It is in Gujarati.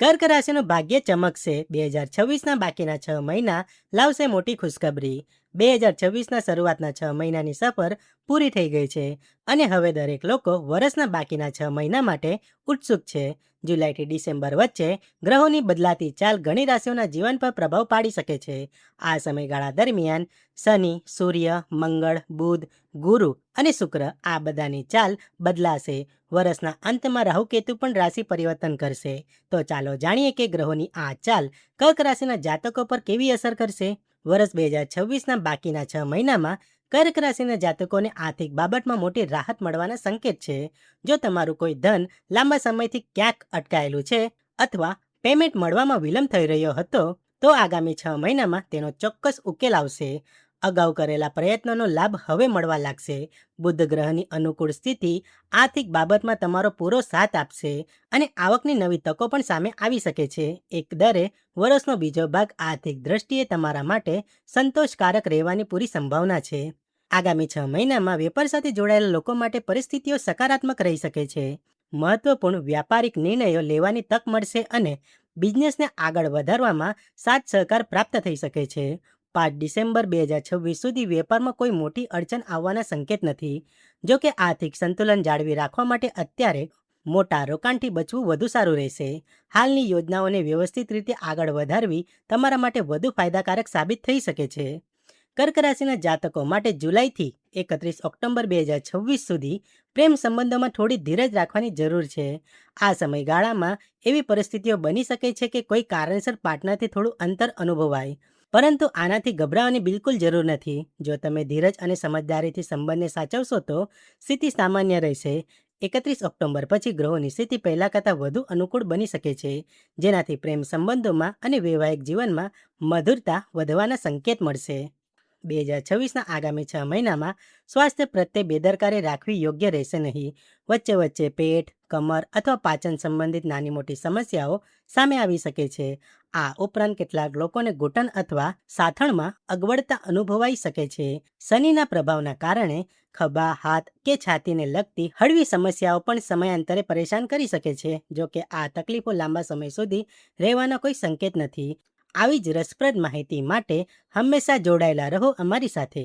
કર્ક રાશિનું ભાગ્ય ચમકશે. 2026ના બાકીના 6 મહિના લાવશે મોટી ખુશખબરી. 2026ના શરૂઆતના 6 મહિનાની સફર પૂરી થઈ ગઈ છે અને હવે દરેક લોકો વર્ષના બાકીના 6 મહિના માટે ઉત્સુક છે. જુલાઈથી ડિસેમ્બર વચ્ચે ગ્રહોની બદલાતી ચાલ ઘણી રાશિઓના જીવન પર પ્રભાવ પાડી શકે છે. આ સમયગાળા દરમિયાન શનિ, સૂર્ય, મંગળ, બુધ, ગુરુ અને શુક્ર આ બધાની ચાલ બદલાશે. વર્ષના અંતમાં રાહુ કેતુ પણ રાશિ પરિવર્તન કરશે. તો ચાલો જાણીએ કે ગ્રહોની આ ચાલ કર્ક રાશિના જાતકો પર કેવી અસર કરશે. વર્ષ 2026ના બાકીના 6 મહિનામાં કર્ક રાશિના જાતકોને આર્થિક બાબતમાં મોટી રાહત મળવાના સંકેત છે. જો તમારું કોઈ ધન લાંબા સમયથી ક્યાંક અટકાયેલું છે અથવા પેમેન્ટ મળવામાં વિલંબ થઈ રહ્યો હતો, તો આગામી 6 મહિનામાં તેનો ચોક્કસ ઉકેલ આવશે. અગાઉ કરેલા પ્રયત્નોનો લાભ હવે મળવા લાગશે. બુધ ગ્રહની અનુકૂળ સ્થિતિ આર્થિક બાબતમાં તમારો પૂરો સાથ આપશે અને આવકની નવી તકો પણ સામે આવી શકે છે. એકંદરે વર્ષનો બીજો ભાગ આર્થિક દ્રષ્ટિએ તમારા માટે સંતોષકારક રહેવાની પૂરી સંભાવના છે. આગામી 6 મહિનામાં વેપાર સાથે જોડાયેલા લોકો માટે પરિસ્થિતિઓ સકારાત્મક રહી શકે છે. મહત્વપૂર્ણ વ્યાપારિક નિર્ણયો લેવાની તક મળશે અને બિઝનેસને આગળ વધારવામાં સાથ સહકાર પ્રાપ્ત થઈ શકે છે. 5 ડિસેમ્બર 2026 સુધી વેપારમાં કોઈ મોટી અડચણ આવવાના સંકેત નથી. જો કે આર્થિક સંતુલન જાળવી રાખવા માટે અત્યારે મોટા રોકાણથી બચવું વધુ સારું રહેશે. હાલની યોજનાઓને વ્યવસ્થિત રીતે આગળ વધારવી તમારા માટે વધુ ફાયદાકારક સાબિત થઈ શકે છે. કર્ક રાશિના જાતકો માટે જુલાઈથી 31 ઓક્ટોબર 2026 સુધી પ્રેમ સંબંધોમાં થોડી ધીરજ રાખવાની જરૂર છે. આ સમયગાળામાં એવી પરિસ્થિતિઓ બની શકે છે કે કોઈ કારણસર પાર્ટનરથી થોડું અંતર અનુભવાય, પરંતુ આનાથી ગભરાવાની બિલકુલ જરૂર નથી. જો તમે ધીરજ અને સમજદારીથી સંબંધને સાચવશો તો સ્થિતિ સામાન્ય રહેશે. 31 ઓક્ટોબર પછી ગ્રહોની સ્થિતિ પહેલા કરતાં વધુ અનુકૂળ બની શકે છે, જેનાથી પ્રેમ સંબંધોમાં અને વૈવાહિક જીવનમાં મધુરતા વધવાના સંકેત મળશે. 2026ના આગામી 6 મહિનામાં સ્વાસ્થ્ય પ્રત્યે બેદરકારી રાખવી યોગ્ય રહેશે નહીં. વચ્ચે વચ્ચે પેટ, કમર અથવા પાચન સંબંધિત નાની મોટી સમસ્યાઓ સામે આવી શકે છે. આ ઉપરાંત કેટલાક લોકોને ઘૂંટણ અથવા સાથળમાં અગવડતા અનુભવાઈ શકે છે. શનિના પ્રભાવના કારણે ખભા, હાથ કે છાતીને લગતી હળવી સમસ્યાઓ પણ સમયાંતરે પરેશાન કરી શકે છે. જો કે આ તકલીફો લાંબા સમય સુધી રહેવાનો કોઈ સંકેત નથી. આવી જ રસપ્રદ માહિતી માટે હંમેશા જોડાયેલા રહો અમારી સાથે.